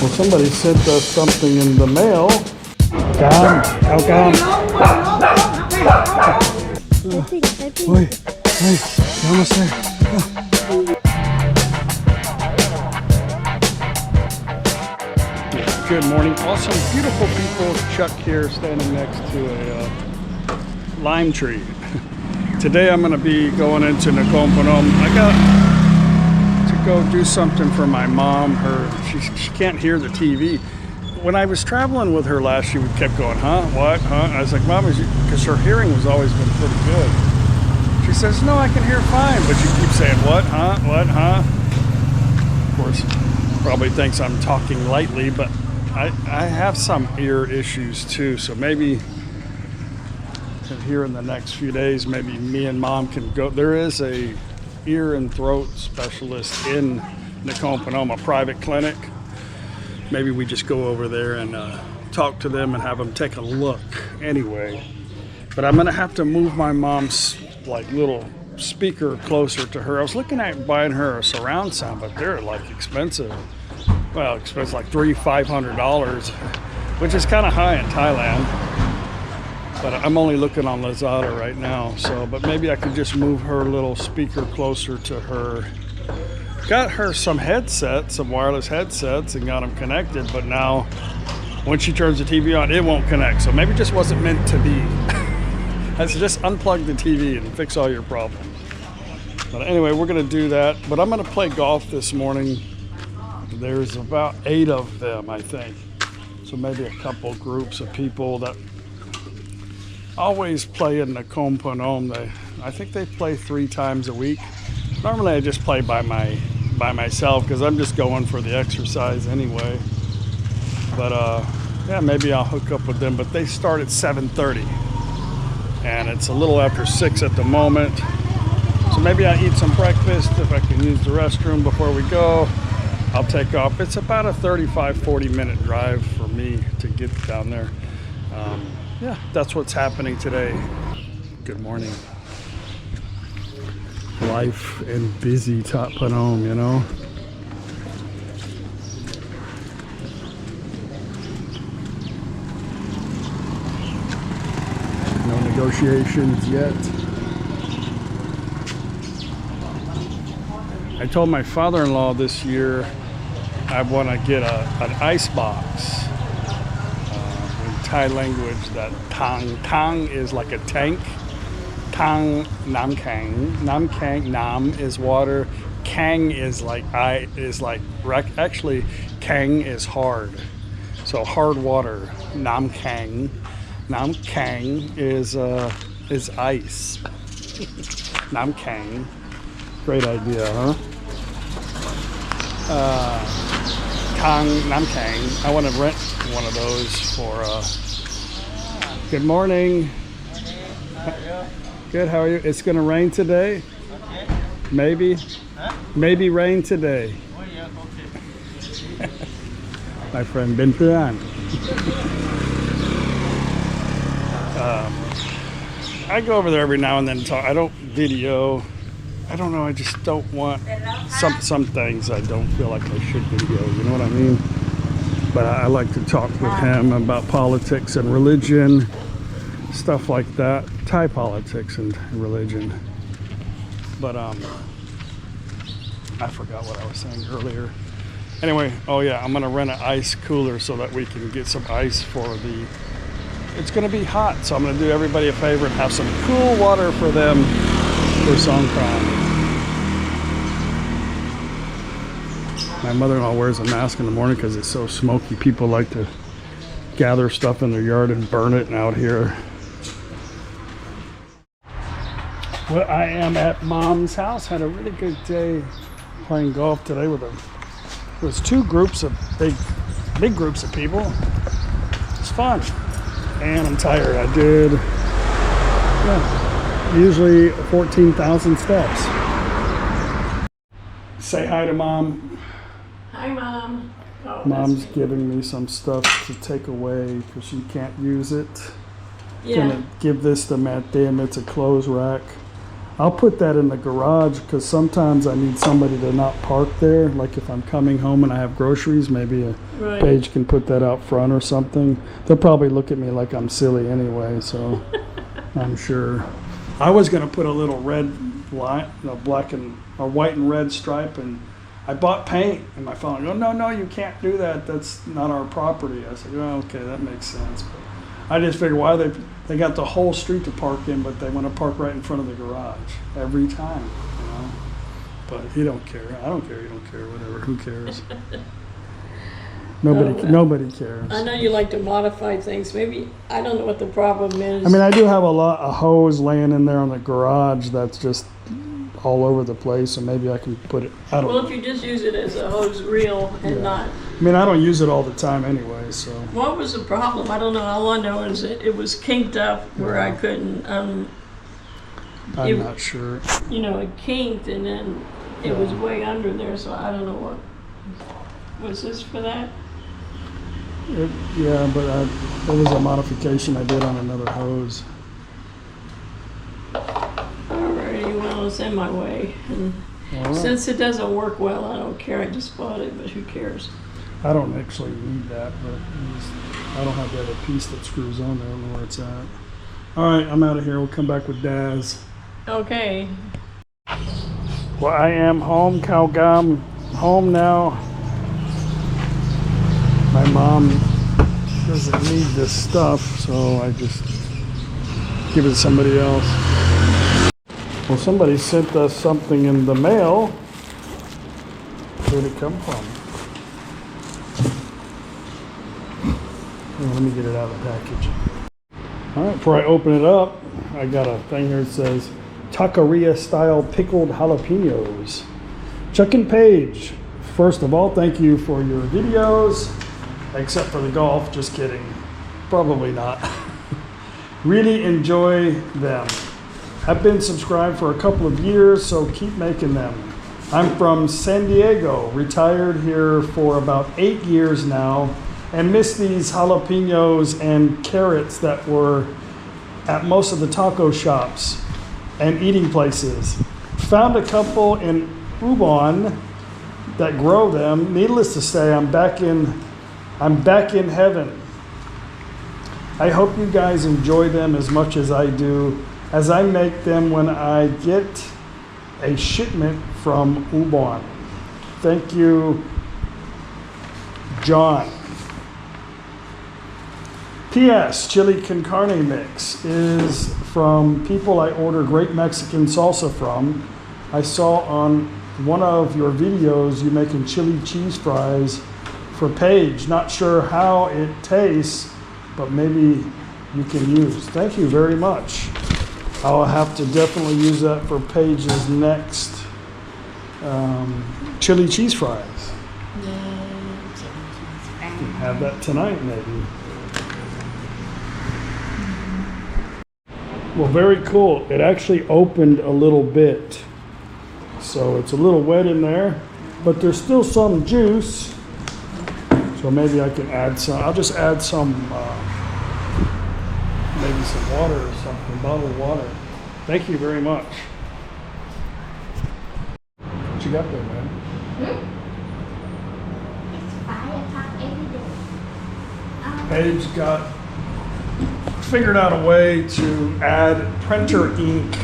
Well, somebody sent us something in the mail. How come? Oi, hey, namaste. Good morning. Awesome, beautiful people. Chuck here standing next to a lime tree. Today I'm going to be going into NakhonPhanom. I got to go do something for my mom. She can't hear the TV. When I was traveling with her last year, we kept going, huh? What? Huh? I was like, Mom, because her hearing has always been pretty good. She says, no, I can hear fine, but she keeps saying, what? Huh? What? Huh? Of course, probably thinks I'm talking lightly, but I have some ear issues too, so maybe here in the next few days, maybe me and Mom can go. There is a ear and throat specialist in NakhonPhanom, a private clinic. Maybe we just go over there and talk to them and have them take a look anyway. But I'm gonna have to move my mom's like little speaker closer to her. I was looking at buying her a surround sound, but they're like expensive. Well, expensive, like $300-500, which is kind of high in Thailand. But I'm only looking on Lazada right now. So, but maybe I could just move her little speaker closer to her. Got her some headsets, some wireless headsets, and got them connected. But now, when she turns the TV on, it won't connect. So maybe it just wasn't meant to be. I said, just unplug the TV and fix all your problems. But anyway, we're gonna do that. But I'm gonna play golf this morning. There's about 8 of them, I think. So maybe a couple groups of people that always play in NakhonPhanom. I think they play 3 times a week. Normally I just play by myself because I'm just going for the exercise anyway. But yeah, maybe I'll hook up with them. But they start at 7:30, and it's a little after 6 at the moment. So maybe I'll eat some breakfast. If I can use the restroom before we go, I'll take off. It's about a 35-40 minute drive for me to get down there. Yeah, that's what's happening today. Good morning. Life and busy ThatPhanom, you know. No negotiations yet. I told my father-in-law this year I want to get an ice box. In Thai language, that tang is like a tank. Tang nam kang. Nam is water. Kang is like actually kang is hard. So hard water. Nam kang is ice. Nam kang. Great idea, huh? Nam kang. I want to rent one of those for good morning. Good, how are you? It's gonna rain today? Okay. Maybe. Huh? Maybe rain today. Oh yeah, okay. My friend Ben Pian. I go over there every now and then and talk. I don't video. I don't know, I just don't want some things I don't feel like I should video, you know what I mean? But I like to talk with him about politics and religion, stuff like that. Thai politics and religion. But I forgot what I was saying earlier. Anyway, oh yeah, I'm gonna rent an ice cooler so that we can get some ice for it's gonna be hot, so I'm gonna do everybody a favor and have some cool water for them for Songkran. My mother-in-law wears a mask in the morning because it's so smoky. People like to gather stuff in their yard and burn it out here. Well, I am at Mom's house. Had a really good day playing golf today with them. It was 2 groups of big groups of people. It's fun. And I'm tired. I did usually 14,000 steps. Say hi to Mom. Hi, Mom. Oh, Mom's giving me some stuff to take away because she can't use it. Yeah. Gonna give this to Matt. Damn, it's a clothes rack. I'll put that in the garage because sometimes I need somebody to not park there. Like if I'm coming home and I have groceries, maybe a Right. Paige can put that out front or something. They'll probably look at me like I'm silly anyway, so I'm sure. I was gonna put a little red line, black and or white and red stripe, and I bought paint, and my phone go, no, you can't do that. That's not our property. I said, oh, okay, that makes sense. But I just figured why they got the whole street to park in, but they want to park right in front of the garage every time, you know. But he don't care. I don't care. You don't care. Whatever. Who cares? Nobody cares. I know you like to modify things. Maybe, I don't know what the problem is. I mean, I do have a hose laying in there on the garage that's just all over the place, so maybe I can put it. I don't. Well, if you just use it as a hose reel and not. I mean, I don't use it all the time anyway, so. What was the problem? I don't know. All I know is that it was kinked up where I couldn't, I'm not sure. you know, it kinked and then it was way under there, so I don't know what. Was this for that? Yeah, but it was a modification I did on another hose. Alrighty, well, it's in my way. And All right. since it doesn't work well, I don't care. I just bought it, but who cares? I don't actually need that, but I don't have the other piece that screws on there. I don't know where it's at. All right, I'm out of here. We'll come back with Daz. Okay. Well, I am home, Calgam. Home now. My mom doesn't need this stuff, so I just give it to somebody else. Well, somebody sent us something in the mail. Where'd it come from? Oh, let me get it out of the package. All right, before I open it up, I got a thing here that says taqueria style pickled jalapenos. Chuck and Paige, first of all, thank you for your videos, except for the golf, just kidding. Probably not. Really enjoy them. I've been subscribed for a couple of years, so keep making them. I'm from San Diego, retired here for about 8 years now, and miss these jalapenos and carrots that were at most of the taco shops and eating places. Found a couple in Ubon that grow them. Needless to say, I'm back in heaven. I hope you guys enjoy them as much as I do, as I make them when I get a shipment from Ubon. Thank you, John. P.S. Chili con carne mix is from people I order great Mexican salsa from. I saw on one of your videos you making chili cheese fries for Paige. Not sure how it tastes, but maybe you can use. Thank you very much. I'll have to definitely use that for Paige's next chili cheese fries. Have that tonight, maybe. Well, very cool. It actually opened a little bit. So it's a little wet in there, but there's still some juice. So maybe I can add some. I'll just add some, maybe some water or something, bottled water. Thank you very much. What you got there, man? Paige figured out a way to add printer ink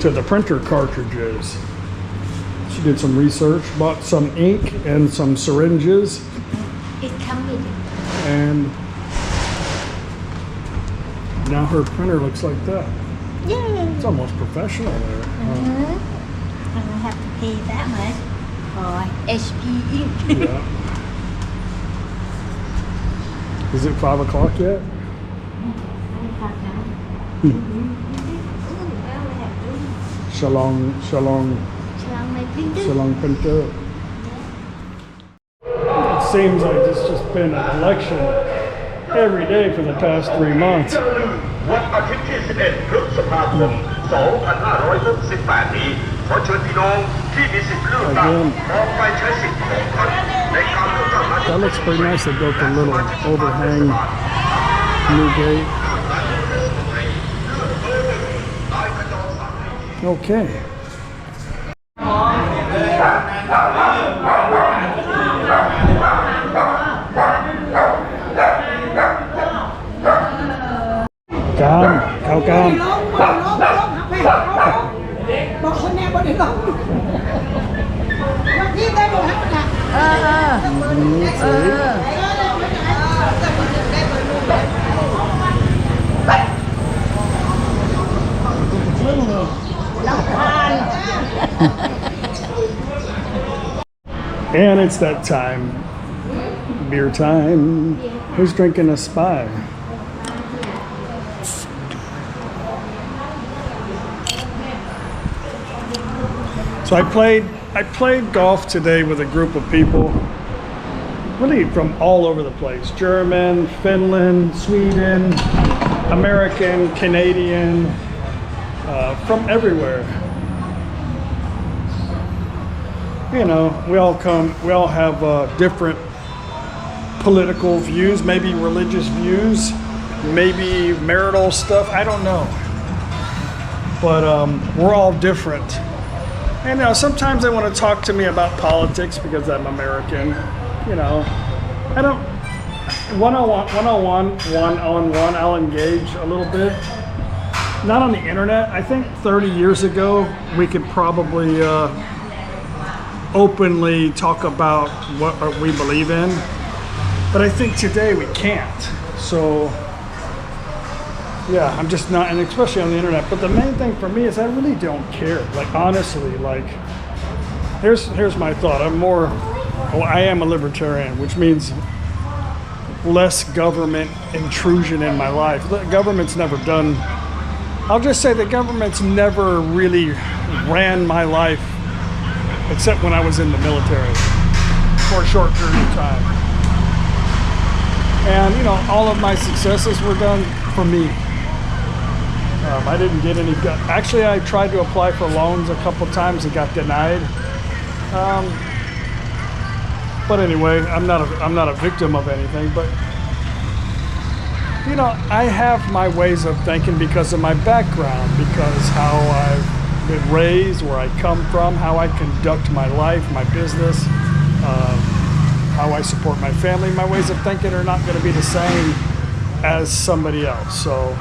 to the printer cartridges. She did some research, bought some ink and some syringes. It comes with it. And now her printer looks like that. Yeah. It's almost professional there. I don't have to pay that much for HP ink. Yeah. Is it 5 o'clock yet? Shalom printer. It seems like it's just been an election every day for the past 3 months. วันอาทิตย์ที่ 11 พฤษภาคม 2568 นี้ ขอเชิญพี่น้องที่มีสิทธิ์เลือกตั้งออกไปใช้สิทธิ์ของท่านในการเลือกตั้งนายก That looks pretty nice. They built a little overhang new gate. Okay. Cam, khao cam. บอกคนแน่บ่ได้ลงบางทีได้บ่ทันน่ะAnd it's that time. Beer time. Who's drinking a Spy? So I played golf today with a group of people, really from all over the place. German, Finland, Sweden, American, Canadian, from everywhere. You know, we all have different political views, maybe religious views, maybe marital stuff, I don't know. But we're all different. And sometimes they want to talk to me about politics because I'm American. You know, I don't, one-on-one, I'll engage a little bit. Not on the internet. I think 30 years ago, we could probably openly talk about what we believe in. But I think today we can't. So, yeah, I'm just not, and especially on the internet. But the main thing for me is I really don't care. Like, honestly, like, here's my thought. I am a libertarian, which means less government intrusion in my life. The government's never done, I'll just say the government's never really ran my life, except when I was in the military for a short period of time. And, you know, all of my successes were done for me. I didn't get any. Actually, I tried to apply for loans a couple times and got denied. But anyway, I'm not a victim of anything. But you know, I have my ways of thinking because of my background, because how I've been raised, where I come from, how I conduct my life, my business, how I support my family. My ways of thinking are not going to be the same as somebody else. So.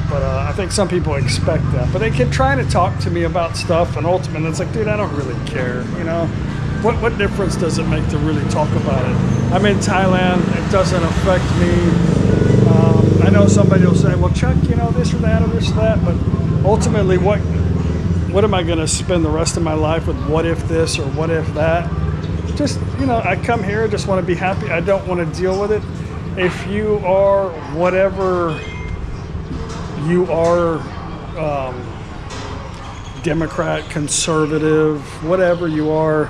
But I think some people expect that. But they keep trying to talk to me about stuff, and ultimately it's like, dude, I don't really care, you know? What difference does it make to really talk about it? I'm in Thailand, it doesn't affect me. I know somebody will say, well, Chuck, you know, this or that or this or that, but ultimately what am I gonna spend the rest of my life with what if this or what if that? Just, you know, I come here, just wanna be happy. I don't wanna deal with it. If you are whatever you are, Democrat, conservative, whatever you are,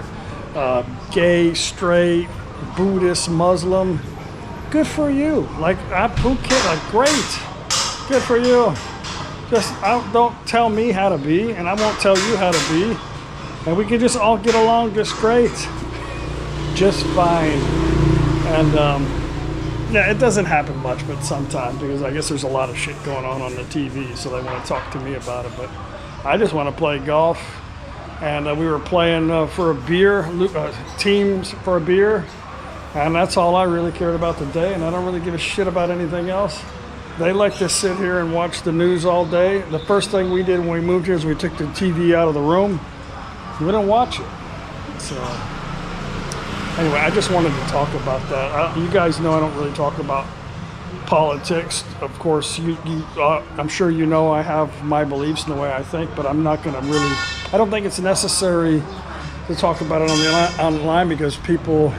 gay, straight, Buddhist, Muslim, good for you. Like, who cares? Like, great, good for you. Just don't tell me how to be, and I won't tell you how to be, and we can just all get along just great, just fine. And yeah, it doesn't happen much, but sometimes, because I guess there's a lot of shit going on the TV, so they want to talk to me about it. But I just want to play golf, and we were playing for a beer, teams for a beer, and that's all I really cared about today, and I don't really give a shit about anything else. They like to sit here and watch the news all day. The first thing we did when we moved here is we took the TV out of the room. We didn't watch it. So anyway, I just wanted to talk about that. You guys know I don't really talk about politics. Of course, I'm sure you know I have my beliefs and the way I think, but I'm not going to really, I don't think it's necessary to talk about it online because people,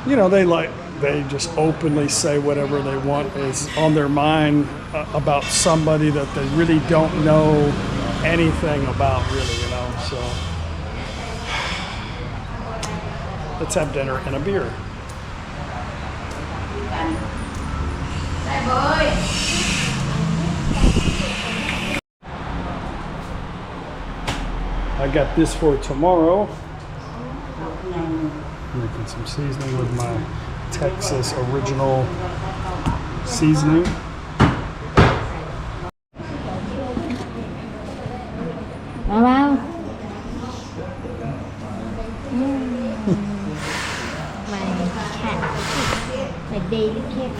you know, they just openly say whatever they want is on their mind about somebody that they really don't know anything about, really, you know, so. Let's have dinner and a beer. I got this for tomorrow. Making some seasoning with my Texas original seasoning. แต่ daily cake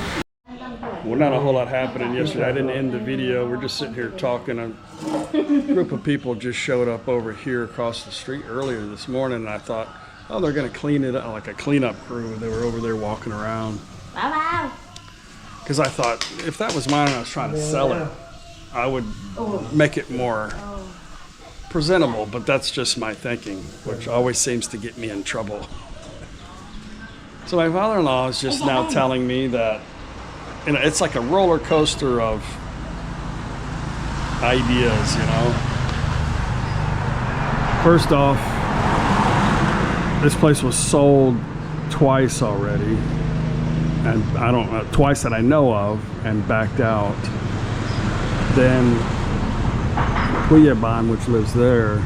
Well, not a whole lot happening yesterday. I didn't end the video. We're just sitting here talking. A group of people just showed up over here across the street earlier this morning, and I thought, oh, they're going to clean it up, like a cleanup crew. They were over there walking around. Wow. Because I thought, if that was mine and I was trying to sell it, I would make it more presentable, but that's just my thinking, which always seems to get me in trouble. So my father-in-law is just now telling me that it's like a roller coaster of ideas, you know. First off, this place was sold twice already, and I don't know, twice that I know of, and backed out. Then Kuyaban, which lives there,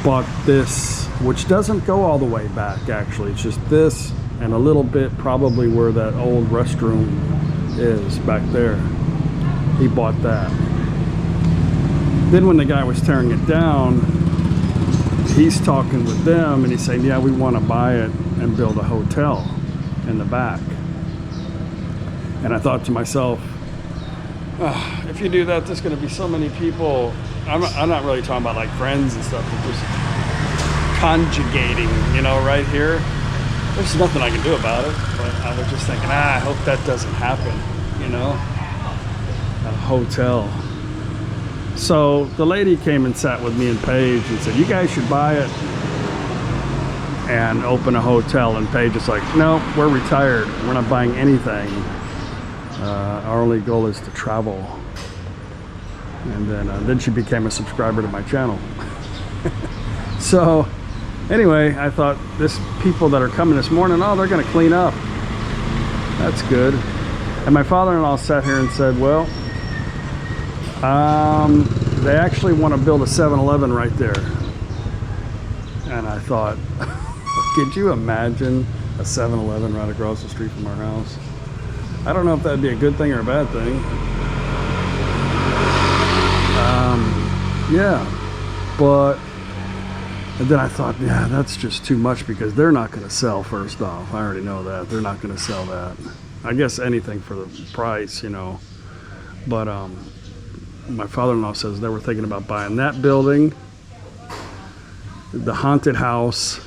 bought this, which doesn't go all the way back actually. It's just this and a little bit probably where that old restroom is back there. He bought that. Then when the guy was tearing it down, he's talking with them and he's saying, yeah, we want to buy it and build a hotel in the back. And I thought to myself, if you do that, there's going to be so many people. I'm not really talking about like friends and stuff, but just conjugating, you know, right here. There's nothing I can do about it, but I was just thinking, I hope that doesn't happen, you know, a hotel. So the lady came and sat with me and Paige and said, you guys should buy it and open a hotel. And Paige is like, no, we're retired. We're not buying anything. Our only goal is to travel. And then she became a subscriber to my channel. So anyway, I thought this people that are coming this morning, oh, they're going to clean up. That's good. And my father-in-law sat here and said, well, they actually want to build a 7-Eleven right there. And I thought, could you imagine a 7-Eleven right across the street from our house? I don't know if that'd be a good thing or a bad thing. Yeah, but and then I thought, yeah, that's just too much because they're not going to sell. First off, I already know that they're not going to sell that. I guess anything for the price, you know. But my father-in-law says they were thinking about buying that building, the haunted house,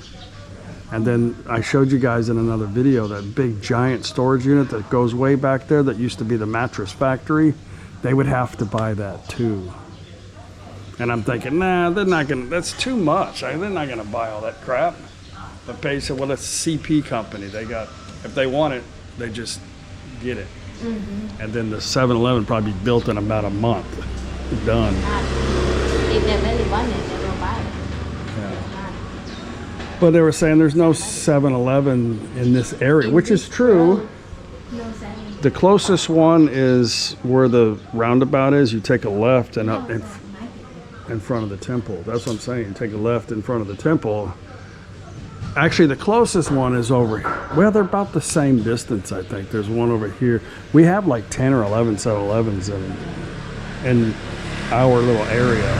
and then I showed you guys in another video that big giant storage unit that goes way back there that used to be the mattress factory. They would have to buy that too. And I'm thinking, nah, they're not gonna, that's too much. They're not gonna buy all that crap. But Paige said, well, that's CP company. They got, if they want it, they just get it. Mm-hmm. And then the 7-Eleven probably be built in about a month. Done. If they really want it, they will buy it. Yeah. But they were saying there's no 7-Eleven in this area, which is true. No selling. The closest one is where the roundabout is. You take a left and up in front of the temple. That's what I'm saying. Take a left in front of the temple. Actually, the closest one is over here. Well, they're about the same distance, I think. There's one over here. We have like 10 or 11 7-Elevens in our little area.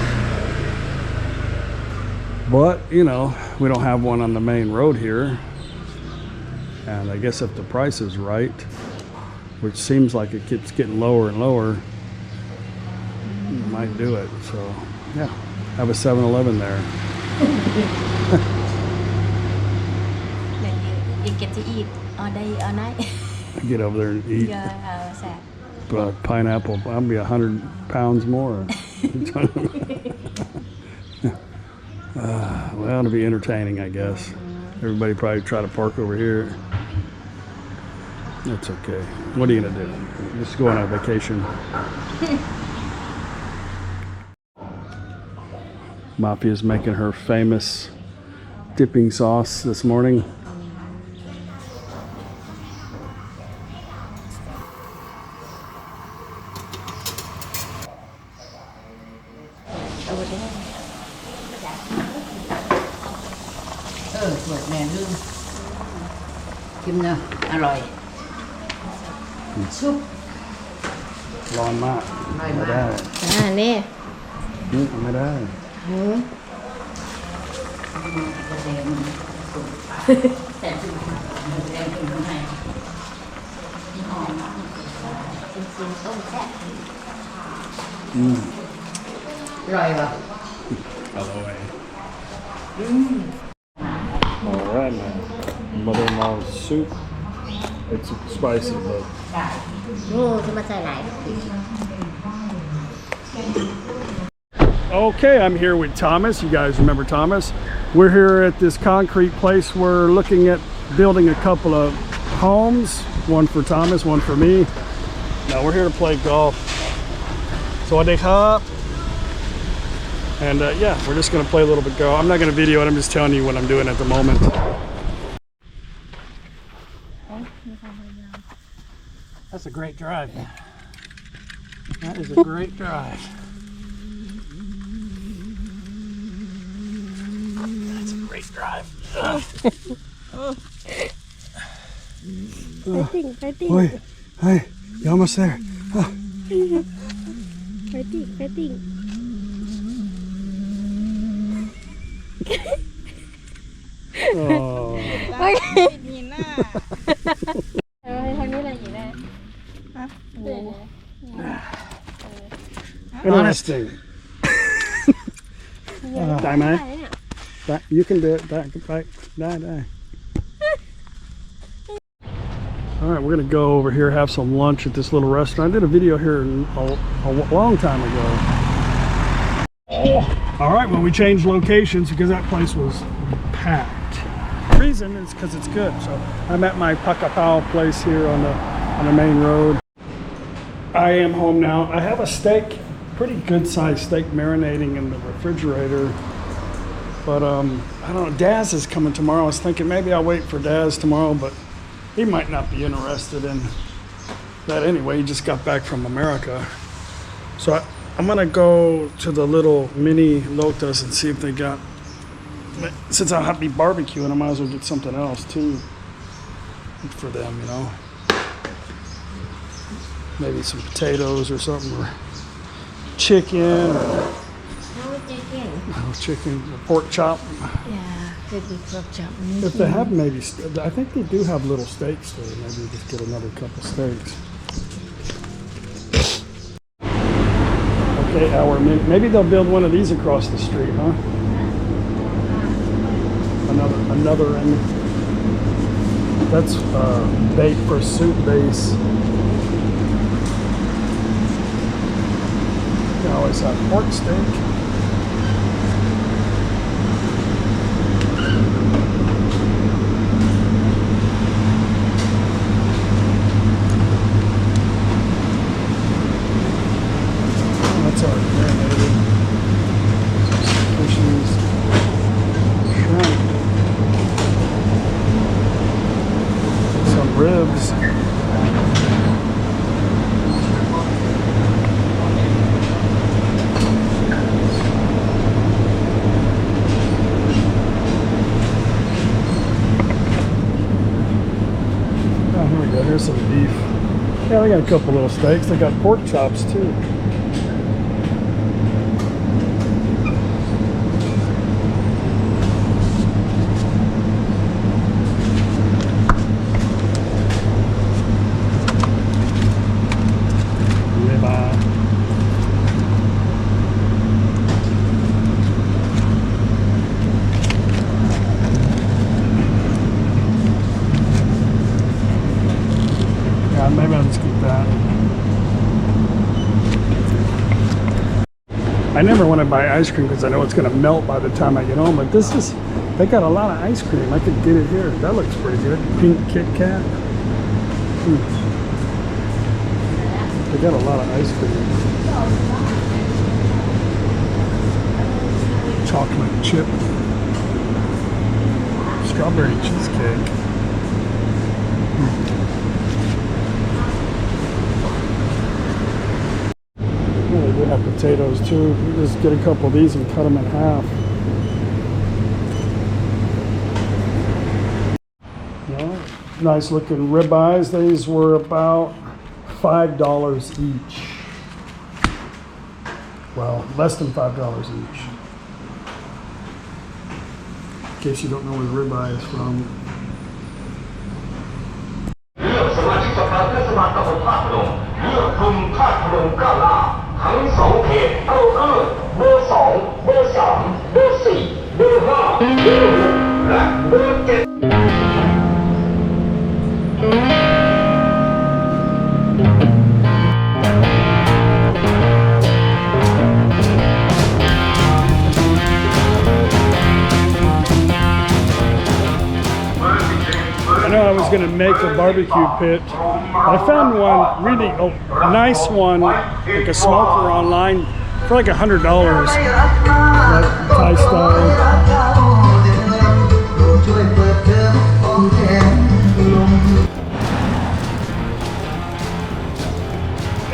But, you know, we don't have one on the main road here. And I guess if the price is right, which seems like it keeps getting lower and lower, you might do it. So, yeah, have a 7-Eleven there. Then you get to eat all day, all night. Get over there and eat. Yeah, sad. But pineapple, I'll be 100 pounds more. Well, it'll be entertaining, I guess. Everybody probably try to park over here. That's okay. What are you gonna do? Just go on a vacation. Mafia's making her famous dipping sauce this morning. Bột nè hương Kim nè, อร่อย ซุป ร้อนมาก อร่อย ไม่ มาก ได้ นี่ ไม่ได้ แต่แดงขึ้นข้างใน กินต้มแซ่บ อร่อยป่ะ All right, man. Mother-in-law's soup. It's spicy, but งูที่มาใส่หลาย okay, I'm here with Thomas. You guys remember Thomas? We're here at this concrete place. We're looking at building a couple of homes, one for Thomas, one for me. Now we're here to play golf. Sawadee khap. And yeah, we're just gonna play a little bit golf. I'm not gonna video it, I'm just telling you what I'm doing at the moment. That's a great drive. That is a great drive. That's a great drive. fighting Wait, hey, you're almost there. fighting Oh. มีหน้า ทางนี้อะไรอยู่แน่ Interesting. Die, man. You can do it. Die. All right, we're gonna go over here, have some lunch at this little restaurant. I did a video here a long time ago. All right, well, we changed locations because that place was packed. The reason is because it's good. So I'm at my Pakapao place here on the main road. I am home now. I have a steak, pretty good sized steak marinating in the refrigerator. But I don't know, Daz is coming tomorrow. I was thinking maybe I'll wait for Daz tomorrow, but he might not be interested in that anyway. He just got back from America. So I'm gonna go to the little mini Lotus and see if they got, since I'll have to be barbecuing, I might as well get something else too for them, you know. Maybe some potatoes or something, or chicken, or chicken, or pork chop. could be pork chop If they have maybe, I think they do have little steaks there. Maybe just get another couple steaks. Okay, maybe they'll build one of these across the street, huh? Another end. That's bait for soup base. You can always have pork steak. That's already marinated. Fishes, shrimp, some ribs. Oh, here we go. Here's some beef. Yeah, they got a couple little steaks. They got pork chops too. Yeah, maybe I'll just keep that. I never want to buy ice cream because I know it's going to melt by the time I get home, but this is, they got a lot of ice cream. I could get it here. That looks pretty good. Pink Kit Kat. They got a lot of ice cream. Chocolate chip. Strawberry cheesecake. Oh, they do have potatoes too. You just get a couple of these and cut them in half. Yeah, nice looking ribeyes. These were about $5 each. Well, less than $5 each. In case you don't know where the ribeye is from. เลือกสมาชิกสภาเทศบาลตำบลท่าพนม ชุดคุมธาตุพนมก้าวหน้าทั้งสองเขตเอาเบอร์2เบอร์3เบอร์4เบอร์5เบอร์6และเบอร์7I know I was going to make a barbecue pit. I found one really nice one, like a smoker online for like $100, like Thai style.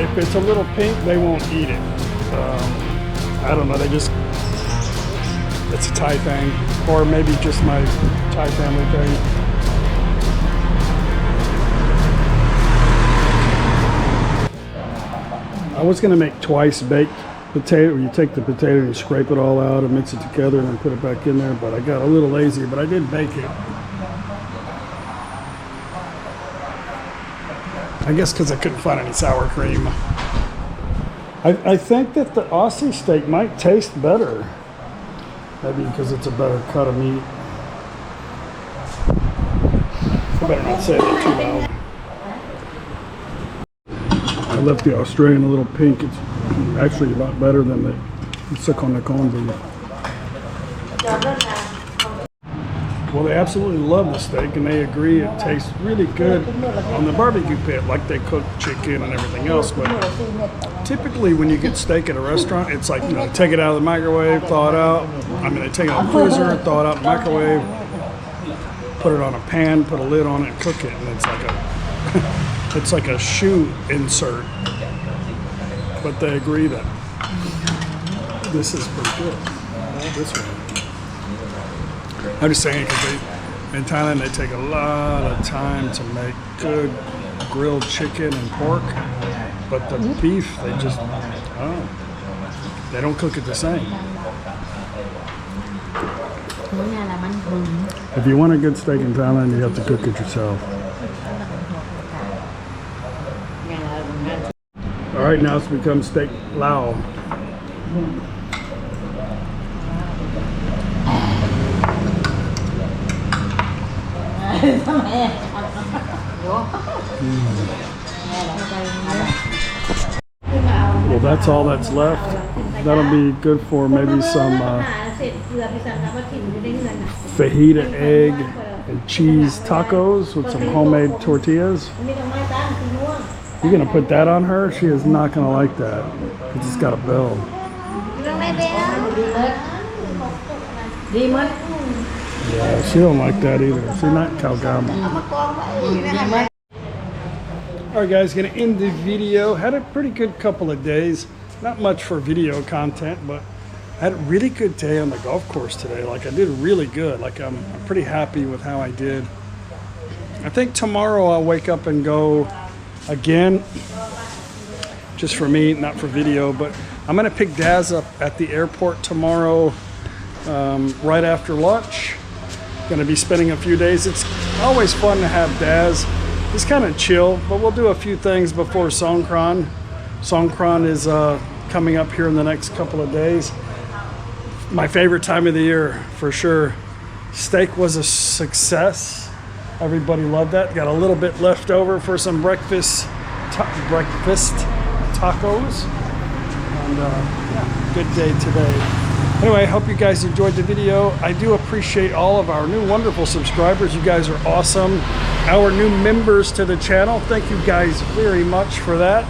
If it's a little pink, they won't eat it. I don't know, it's a Thai thing, or maybe just my Thai family thing. I was going to make twice baked potato. You take the potato and you scrape it all out and mix it together and then put it back in there, but I got a little lazy, but I did bake it. I guess because I couldn't find any sour cream. I think that the Aussie steak might taste better. Maybe because it's a better cut of meat. I better not say that too loud. I left the Australian a little pink. It's actually a lot better than the NakhonPhanom beef. Well, they absolutely love the steak and they agree it tastes really good on the barbecue pit, like they cook chicken and everything else. But typically when you get steak at a restaurant, it's like, you know, take it out of the microwave, thaw it out. I mean, they take it out of the freezer, thaw it out in the microwave, put it on a pan, put a lid on it, and cook it. And it's like a it's like a shoe insert. But they agree that this is pretty good. This one. I'm just saying because in Thailand they take a lot of time to make good grilled chicken and pork, but the beef they don't cook it the same. If you want a good steak in Thailand, you have to cook it yourself. All right, now it's become steak lao. Well, that's all that's left. That'll be good for maybe some fajita egg and cheese tacos with some homemade tortillas. You're gonna put that on her? She is not gonna like that because it's got a bell. Yeah, she don't like that either. She's not Kalgama. Alright guys, gonna end the video. Had a pretty good couple of days. Not much for video content, but I had a really good day on the golf course today. Like I did really good. Like I'm pretty happy with how I did. I think tomorrow I'll wake up and go again. Just for me, not for video, but I'm gonna pick Daz up at the airport tomorrow right after lunch. Gonna be spending a few days. It's always fun to have Daz. He's kind of chill, but we'll do a few things before Songkran. Songkran is coming up here in the next couple of days. My favorite time of the year, for sure. Steak was a success. Everybody loved that. Got a little bit left over for some breakfast tacos. And yeah, good day today. Anyway, I hope you guys enjoyed the video. I do appreciate all of our new wonderful subscribers. You guys are awesome. Our new members to the channel, thank you guys very much for that.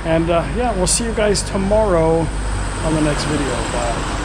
And yeah, we'll see you guys tomorrow on the next video. Bye.